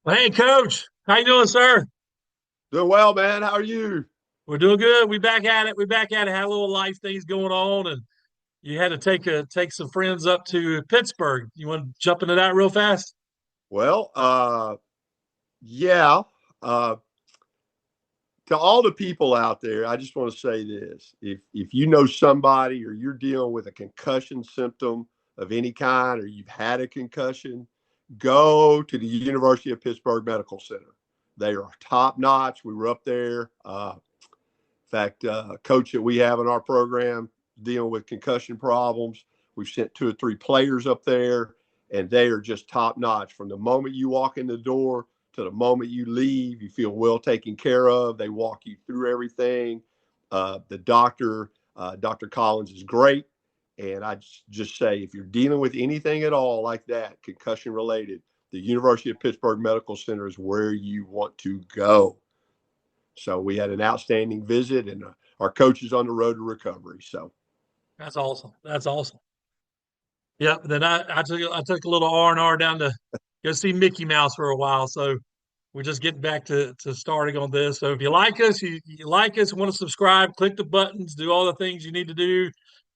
Hey, Coach. How you doing, sir? Doing well, man. How are you? We're doing good. We back at it. We back at it. Had a little life things going on, and you had to take some friends up to Pittsburgh. You want to jump into that real fast? Well, yeah. Uh, to all the people out there, I just want to say this: if you know somebody or you're dealing with a concussion symptom of any kind, or you've had a concussion, go to the University of Pittsburgh Medical Center. They are top notch. We were up there. In fact, a coach that we have in our program dealing with concussion problems. We've sent two or three players up there, and they are just top notch. From the moment you walk in the door to the moment you leave, you feel well taken care of. They walk you through everything. The doctor, Dr. Collins, is great. And I just say, if you're dealing with anything at all like that, concussion related, the University of Pittsburgh Medical Center is where you want to go. So we had an outstanding visit, and our coach is on the road to recovery. So That's awesome. That's awesome. Yep. Then I took a little R&R down to go see Mickey Mouse for a while. So we're just getting back to starting on this. So if you like us, you like us, want to subscribe, click the buttons, do all the things you need to do.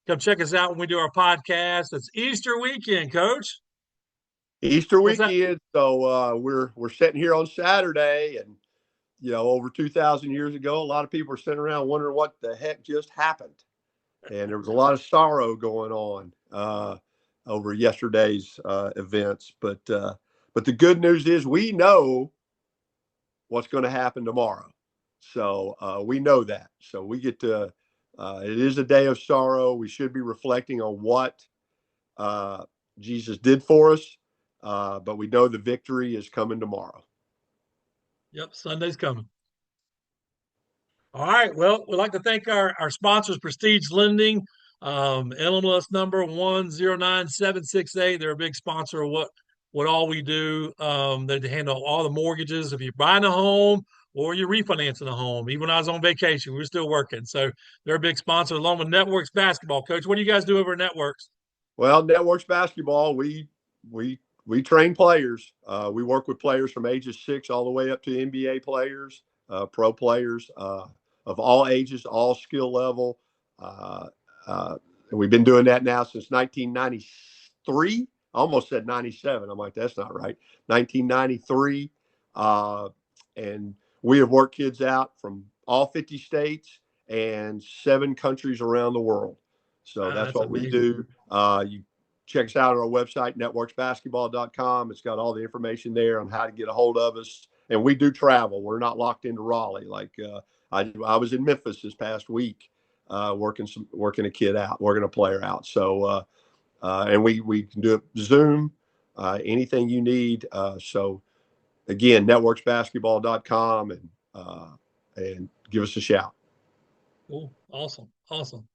Come check us out when we do our podcast. It's Easter weekend, Coach. Easter What's that? weekend. So we're sitting here on Saturday, and over 2,000 years ago, a lot of people are sitting around wondering what the heck just happened, and there was a lot of sorrow going on over yesterday's events. But the good news is we know what's going to happen tomorrow. So we know that. So we get to, it is a day of sorrow. We should be reflecting on what uh, Jesus did for us, but we know the victory is coming tomorrow. Yep, Sunday's coming. All right. Well, we'd like to thank our sponsors, Prestige Lending, NMLS number 109768. They're a big sponsor of what all we do. They handle all the mortgages. If you're buying a home or you're refinancing a home, even when I was on vacation, we were still working. So they're a big sponsor along with Networks Basketball. Coach, what do you guys do over at Networks? Well, Networks basketball, we we train players. We work with players from ages 6 all the way up to NBA players, pro players of all ages, all skill level. Uh, and we've been doing that now since 1993. I almost said 97. I'm like, that's not right. 1993. And we have worked kids out from all 50 states and 7 countries around the world. So that's That's what we amazing. do. You check us out on our website, networksbasketball.com. It's got all the information there on how to get a hold of us. And we do travel. We're not locked into Raleigh. Like I was in Memphis this past week, working a kid out, working a player out. So and we can do it Zoom, anything you need. So again, networksbasketball.com and give us a shout. Cool. Awesome. Awesome.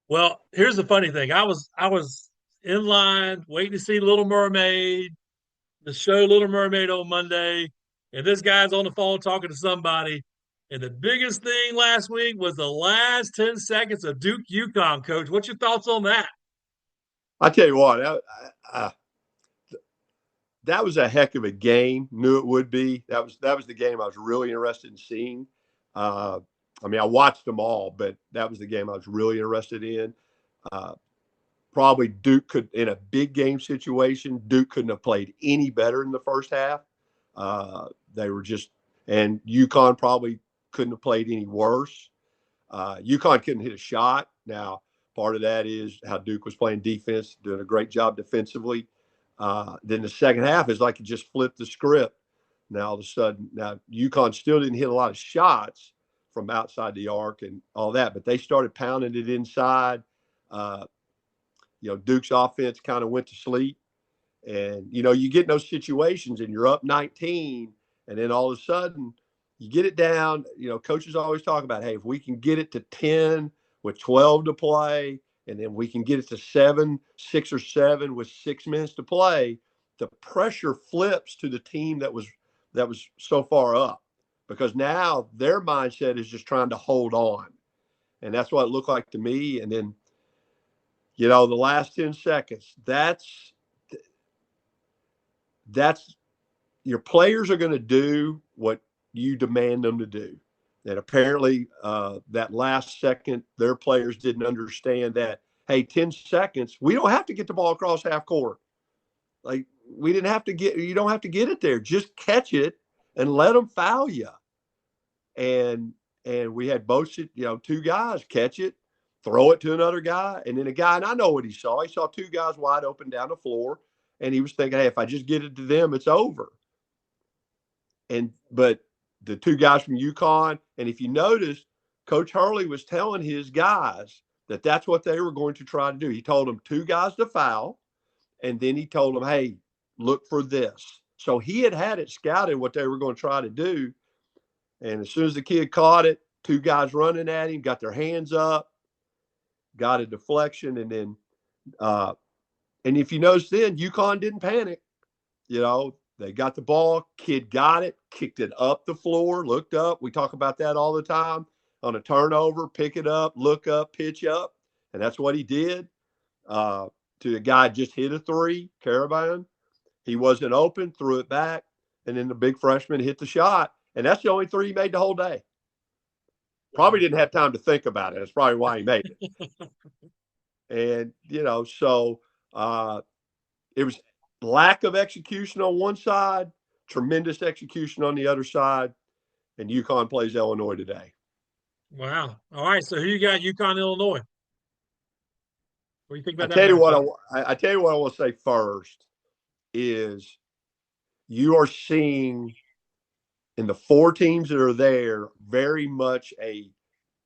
Well, here's the funny thing. I was in line waiting to see Little Mermaid, the show Little Mermaid on Monday, and this guy's on the phone talking to somebody. And the biggest thing last week was the last 10 seconds of Duke UConn, coach. What's your thoughts on that? I tell you what, that was a heck of a game. Knew it would be. That was the game I was really interested in seeing. Uh, I mean, I watched them all, but that was the game I was really interested in. Uh, Probably Duke could, in a big game situation, Duke couldn't have played any better in the first half. They were just, and UConn probably couldn't have played any worse. UConn couldn't hit a shot. Now, part of that is how Duke was playing defense, doing a great job defensively. Then the second half is like it just flipped the script. Now all of a sudden, now UConn still didn't hit a lot of shots from outside the arc and all that, but they started pounding it inside. Uh, Duke's offense kind of went to sleep. And, you get in those situations and you're up 19, and then all of a sudden you get it down. Coaches always talk about, hey, if we can get it to 10 with 12 to play, and then we can get it to 7, 6 or 7 with 6 minutes to play, the pressure flips to the team that was so far up, because now their mindset is just trying to hold on. And that's what it looked like to me. And then, the last 10 seconds, that's your players are going to do what you demand them to do. And apparently, that last second, their players didn't understand that, hey, 10 seconds, we don't have to get the ball across half court. Like, we didn't have to you don't have to get it there. Just catch it and let them foul you. And, we had both, two guys catch it, throw it to another guy. And then a guy, and I know what he saw. He saw two guys wide open down the floor. And he was thinking, hey, if I just get it to them, it's over. But the two guys from UConn, and if you notice, Coach Hurley was telling his guys that that's what they were going to try to do. He told them two guys to foul, and then he told them, hey, look for this. So he had it scouted what they were going to try to do. And as soon as the kid caught it, two guys running at him, got their hands up, got a deflection, and then and if you notice, then UConn didn't panic. They got the ball, kid got it, kicked it up the floor, looked up. We talk about that all the time. On a turnover, pick it up, look up, pitch up. And that's what he did. To the guy just hit a three, Caravan. He wasn't open, threw it back, and then the big freshman hit the shot. And that's the only three he made the whole day. Probably didn't have time to think about it. That's probably why he made it. And, so it was lack of execution on one side, tremendous execution on the other side, and UConn plays Illinois today. Wow. All right. So who you got? UConn, Illinois. What do you think about that? I tell you what I want to say first is you are seeing in the four teams that are there very much a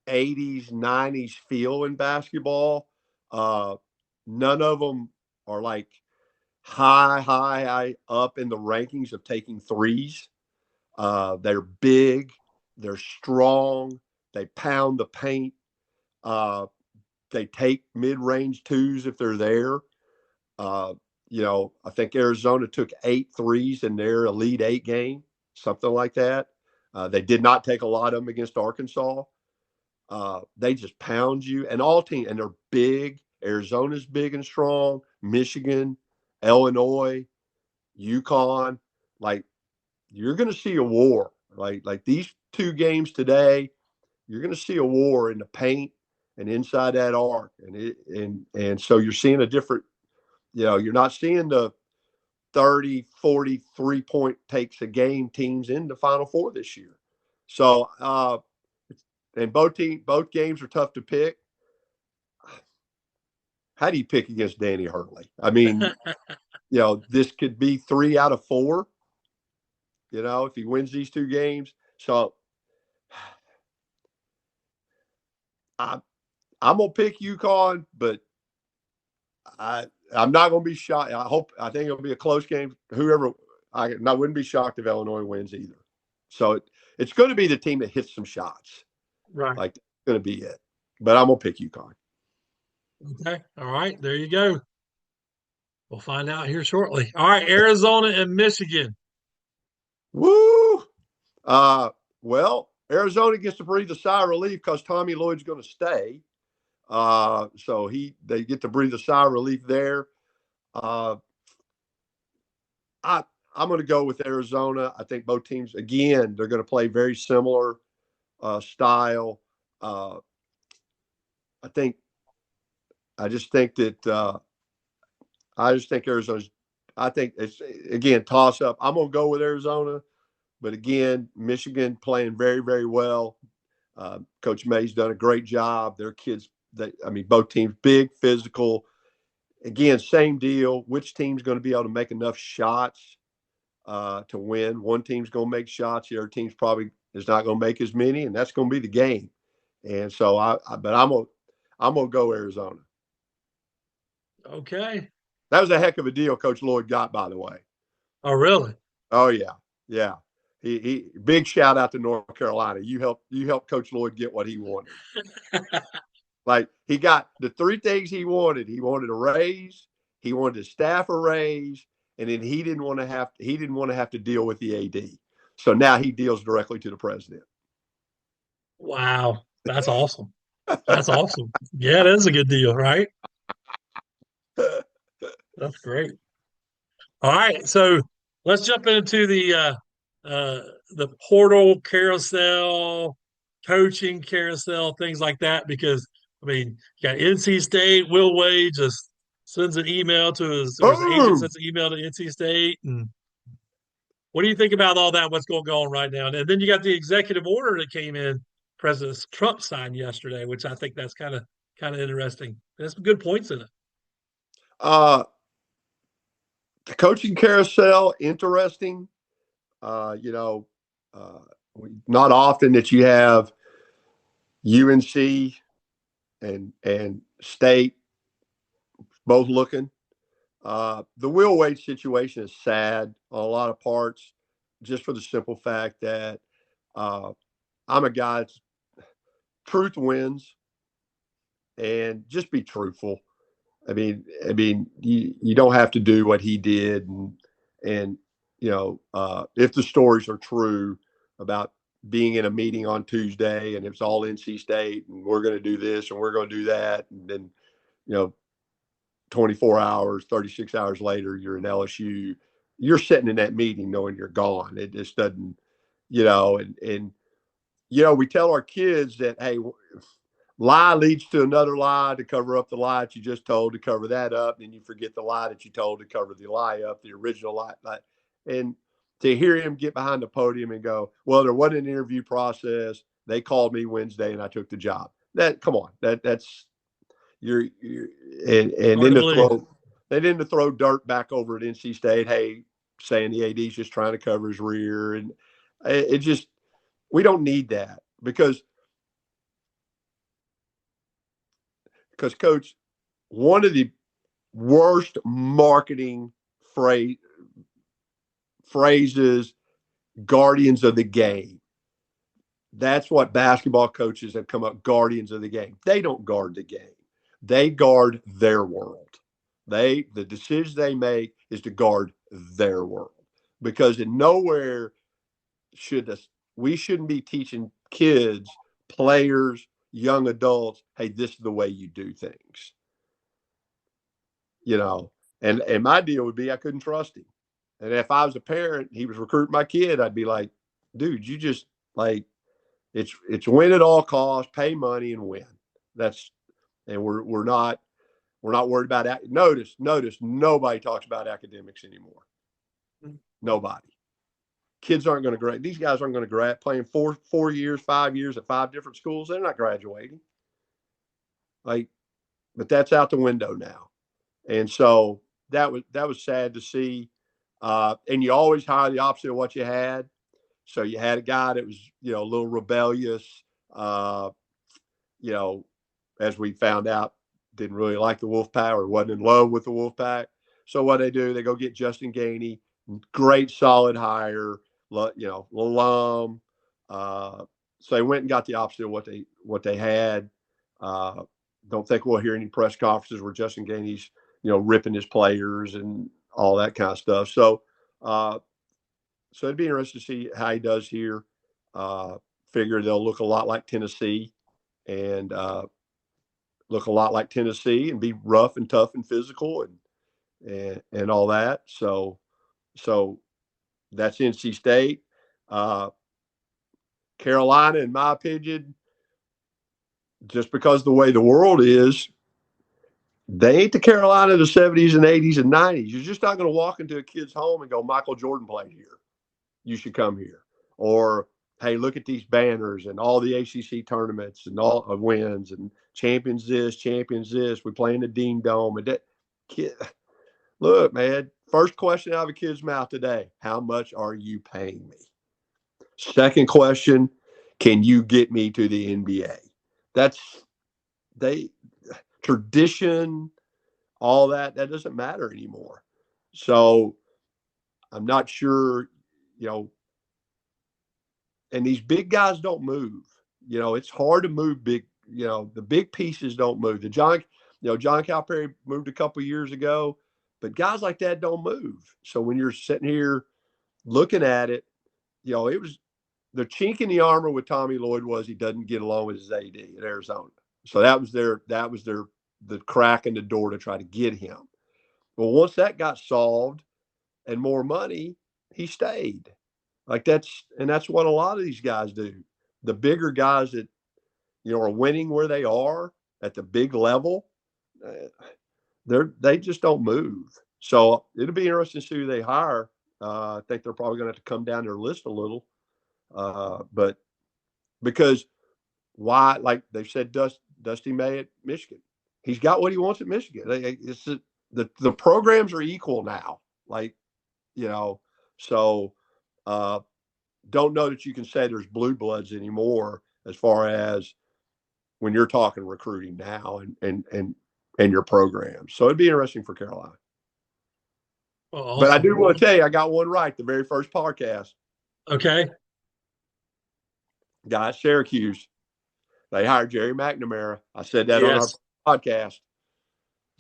80s, 90s feel in basketball. None of them are like high up in the rankings of taking threes. They're big, they're strong, they pound the paint. They take mid-range twos if they're there. I think Arizona took 8 threes in their Elite Eight game, something like that. They did not take a lot of them against Arkansas. They just pound you, and all teams, and they're big. Arizona's big and strong. Michigan, Illinois, UConn, like you're going to see a war. Like these two games today, you're going to see a war in the paint and inside that arc, and so you're seeing a different. You're not seeing the 30, 40 3-point takes a game teams in the Final Four this year. So, and both games are tough to pick. How do you pick against Danny Hurley? I mean, this could be 3 out of 4. If he wins these two games. So, I'm gonna pick UConn, but I'm not gonna be shocked. I think it'll be a close game. I wouldn't be shocked if Illinois wins either. So it's going to be the team that hits some shots. Right. Like, it's going to be it. But I'm going to pick UConn. Okay. All right. There you go. We'll find out here shortly. All right. Arizona and Michigan. Woo! Well, Arizona gets to breathe a sigh of relief because Tommy Lloyd's going to stay. So they get to breathe a sigh of relief there. I'm going to go with Arizona. I think both teams, again, they're going to play very similar style. I just think Arizona's. I think it's, again, toss up. I'm going to go with Arizona, but again, Michigan playing very, very well. Coach May's done a great job. Their kids, both teams, big, physical. Again, same deal. Which team's going to be able to make enough shots to win? One team's going to make shots. The other team's probably is not going to make as many, and that's going to be the game. And so, I'm going to go Arizona. Okay. That was a heck of a deal Coach Lloyd got, by the way. Oh, really? Oh, yeah. Yeah. He big shout out to North Carolina. You helped Coach Lloyd get what he wanted. Like, he got the 3 things he wanted. He wanted a raise, he wanted his staff a raise, and then he didn't want to have to deal with the AD. So now he deals directly to the president. Wow. That's awesome. That's awesome. Yeah, that is a good deal, right? That's great. All right. So let's jump into the portal carousel, coaching carousel, things like that. Because I mean, you got NC State. Will Wade just sends an email to his, or his agent Boom. sends an email to NC State. And what do you think about all that? What's going on right now? And then you got the executive order that came in. President Trump signed yesterday, which I think that's kind of interesting. There's some good points in it. Uh, the coaching carousel, interesting. You know, uh, not often that you have UNC and State both looking. The Will Wade situation is sad on a lot of parts, just for the simple fact that uh, I'm a guy that's truth wins, and just be truthful. I mean, you don't have to do what he did, and if the stories are true about being in a meeting on Tuesday and it's all NC State and we're going to do this and we're going to do that, and then you know 24 hours, 36 hours later, you're in LSU. You're sitting in that meeting knowing you're gone. It just doesn't, and we tell our kids that, hey, lie leads to another lie to cover up the lie that you just told, to cover that up. And then you forget the lie that you told to cover the lie up, the original lie. And to hear him get behind the podium and go, well, there wasn't an interview process. They called me Wednesday and I took the job. Come on, that's you're and Hard then to believe. to throw dirt back over at NC State. Hey, saying the AD's just trying to cover his rear, and it just we don't need that because coach, one of the worst marketing phrase, phrases, guardians of the game. That's what basketball coaches have come up, guardians of the game. They don't guard the game. They guard their world. The decisions they make is to guard their world. Because in nowhere should us we shouldn't be teaching kids, players, young adults, hey, this is the way you do things. You know. And my deal would be I couldn't trust him. And if I was a parent, he was recruiting my kid, I'd be like, dude, you just like it's win at all costs, pay money and win. That's and we're not worried about that. Notice nobody talks about academics anymore. Nobody. Kids aren't going to grad. These guys aren't going to grad playing 4 years, 5 years at 5 different schools. They're not graduating. Like, but that's out the window now. And so that was sad to see. And you always hire the opposite of what you had. So you had a guy that was, a little rebellious, uh, you know, as we found out, didn't really like the Wolfpack or wasn't in love with the Wolfpack. So what they do, they go get Justin Gainey, great solid hire, alum. Uh, so they went and got the opposite of what they had. Uh, don't think we'll hear any press conferences where Justin Gainey's ripping his players and all that kind of stuff. So it'd be interesting to see how he does here. Uh, Figure they'll look a lot like Tennessee and look a lot like Tennessee and be rough and tough and physical and all that. So that's NC State. Uh, Carolina, in my opinion, just because the way the world is, they ain't the Carolina of the 70s and 80s and 90s. You're just not going to walk into a kid's home and go, Michael Jordan played here. You should come here. Or, hey, look at these banners and all the ACC tournaments and all of wins and champions this, champions this. We play in the Dean Dome. And that kid, look, man, first question out of a kid's mouth today, how much are you paying me? Second question, can you get me to the NBA? That's they tradition, all that doesn't matter anymore. So I'm not sure, you know, and these big guys don't move. It's hard to move big. The big pieces don't move. John Calipari moved a couple years ago, but guys like that don't move. So when you're sitting here looking at it, it was the chink in the armor with Tommy Lloyd was he doesn't get along with his AD at Arizona. So that was their the crack in the door to try to get him. Well, once that got solved and more money, he stayed. Like that's what a lot of these guys do. The bigger guys that are winning where they are at the big level, uh, they just don't move. So it'll be interesting to see who they hire. I think they're probably going to have to come down their list a little, but because why? Like they've said, Dusty May at Michigan, he's got what he wants at Michigan. It's the programs are equal now. Like you know, so uh, don't know that you can say there's blue bloods anymore as far as when you're talking recruiting now and your programs. So it'd be interesting for Carolina. Well, But I awesome. do want to tell you, I got one right the very first podcast. Okay. Guys, Syracuse, they hired Jerry McNamara. I said that on our Yes. podcast.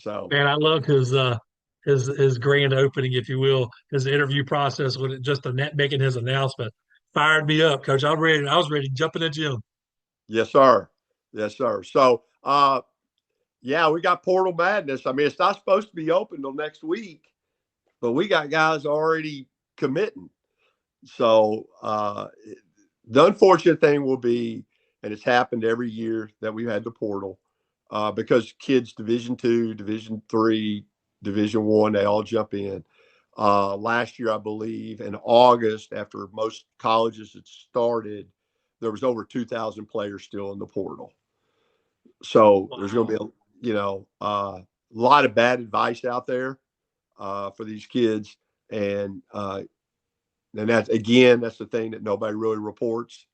So Man, I loved his grand opening, if you will, his interview process with it, just the net making his announcement. Fired me up, coach. I was ready to jump in the gym. yes, sir. Yes, sir. So yeah, we got portal madness. I mean, it's not supposed to be open till next week, but we got guys already committing. So the unfortunate thing will be, and it's happened every year that we've had the portal, because kids Division II, Division III, Division I, they all jump in. Last year, I believe, in August, after most colleges had started, there was over 2,000 players still in the portal. So there's going to Wow. be a lot of bad advice out there for these kids, and that's the thing that nobody really reports.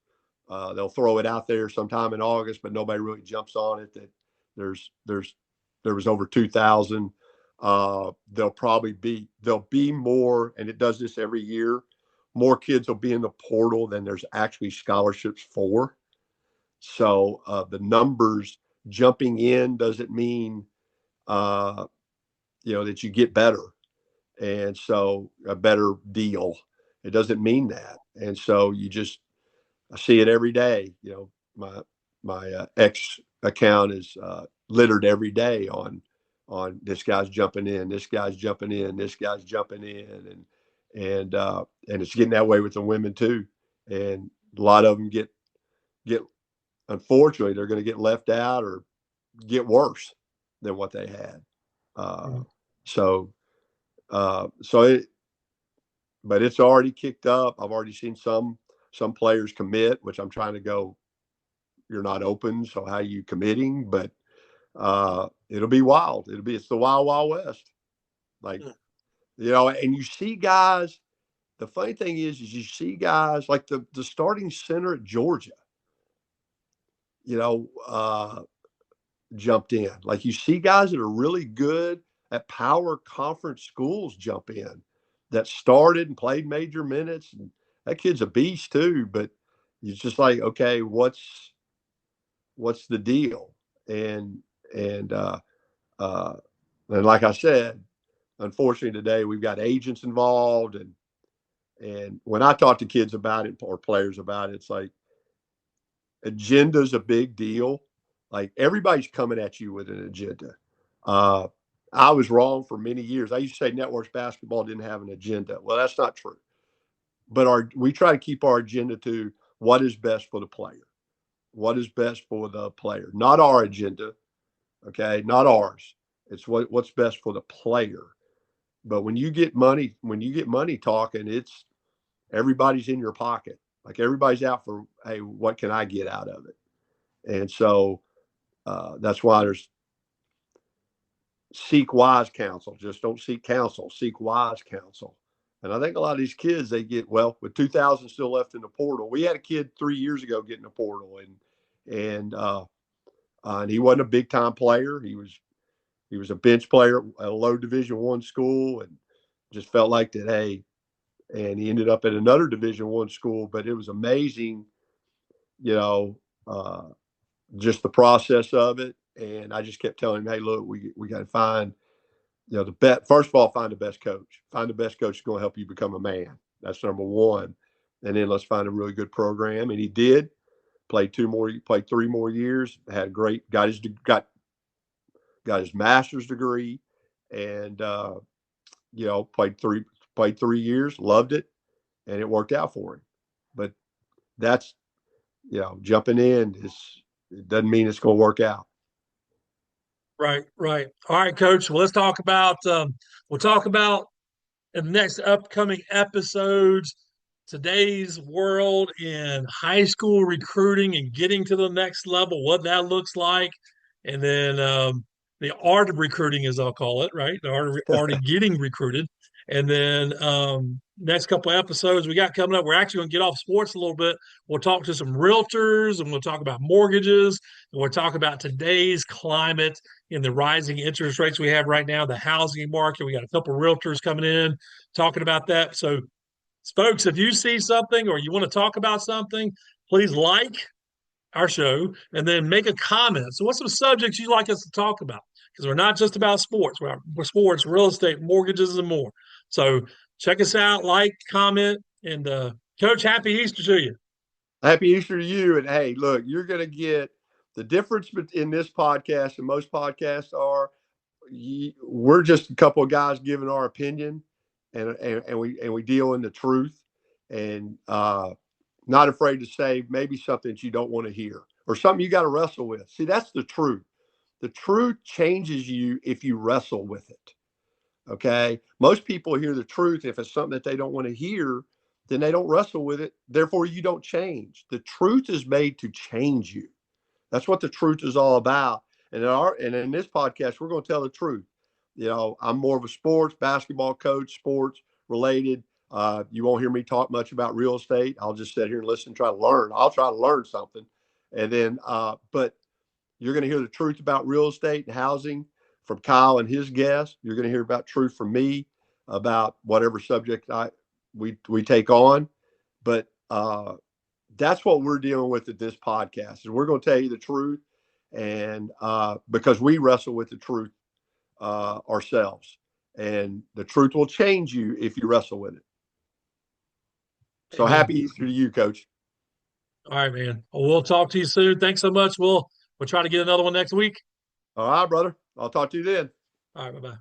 They'll throw it out there sometime in August, but nobody really jumps on it. That there's there was over 2,000. There'll be more, and it does this every year. More kids will be in the portal than there's actually scholarships for. So the numbers jumping in doesn't mean uh, that you get better, and so a better deal. It doesn't mean that, and so I see it every day. My ex account is littered every day on this guy's jumping in, this guy's jumping in, this guy's jumping in, and it's getting that way with the women too. And a lot of them get unfortunately they're going to get left out or get worse than what they had. Uh, Mhm. so so it, but it's already kicked up. I've already seen some players commit, which I'm trying to go. You're not open, so how are you committing? But it'll be wild. It's the wild wild west. Like and you see guys. The funny thing is you see guys like the starting center at Georgia. You know, jumped in. Like you see guys that are really good at power conference schools jump in that started and played major minutes. And that kid's a beast too, but it's just like, okay, what's the deal? And and uh uh and like I said, unfortunately today we've got agents involved and when I talk to kids about it or players about it, it's like agenda is a big deal. Like everybody's coming at you with an agenda. Uh, I was wrong for many years. I used to say networks basketball didn't have an agenda. Well, that's not true. But we try to keep our agenda to what is best for the player. What is best for the player, not our agenda. Okay, not ours. It's what's best for the player. But when you get money talking, it's everybody's in your pocket. Like everybody's out for, hey, what can I get out of it? And so that's why there's seek wise counsel. Just don't seek counsel. Seek wise counsel. And I think a lot of these kids, they get with 2,000 still left in the portal. We had a kid 3 years ago get in the portal, and he wasn't a big time player. He was a bench player at a low Division I school, and just felt like that. Hey, and he ended up at another Division I school. But it was amazing, you know, uh, just the process of it. And I just kept telling him, hey, look, we got to find, the best. First of all, find the best coach. Find the best coach that's going to help you become a man. That's number one. And then let's find a really good program. And he did. Played 3 more years. Had a great got his master's degree, and played 3 years. Loved it. and it worked out for him. But that's, jumping in it doesn't mean it's going to work out. Right, right. All right, Coach. Well, let's talk about we'll talk about in the next upcoming episodes today's world in high school recruiting and getting to the next level, what that looks like, and then the art of recruiting, as I'll call it, right? The art of getting recruited, and then next couple of episodes we got coming up, we're actually going to get off sports a little bit. We'll talk to some realtors, and we'll talk about mortgages, and we'll talk about today's climate in the rising interest rates we have right now, the housing market. We got a couple of realtors coming in talking about that. So, folks, if you see something or you want to talk about something, please like our show and then make a comment. So, what's some subjects you'd like us to talk about? Because we're not just about sports, we're sports, real estate, mortgages, and more. So, check us out, like, comment, and Coach, happy Easter to you. Happy Easter to you. And hey, look, you're going to get the difference in this podcast and most podcasts are we're just a couple of guys giving our opinion, and we deal in the truth, and not afraid to say maybe something that you don't want to hear or something you got to wrestle with. See, that's the truth. The truth changes you if you wrestle with it. Okay. Most people hear the truth. If it's something that they don't want to hear, then they don't wrestle with it. Therefore, you don't change. The truth is made to change you. That's what the truth is all about. And in this podcast, we're going to tell the truth. I'm more of a sports basketball coach, sports related. You won't hear me talk much about real estate. I'll just sit here and listen, try to learn. I'll try to learn something. And then, but you're going to hear the truth about real estate and housing from Kyle and his guests. You're going to hear about truth from me about whatever subject we take on. But that's what we're dealing with at this podcast. And we're going to tell you the truth. And because we wrestle with the truth ourselves. And the truth will change you if you wrestle with it. So Amen. happy Easter to you, Coach. All right, man. Well, we'll talk to you soon. Thanks so much. We'll try to get another one next week. All right, brother. I'll talk to you then. All right, bye-bye.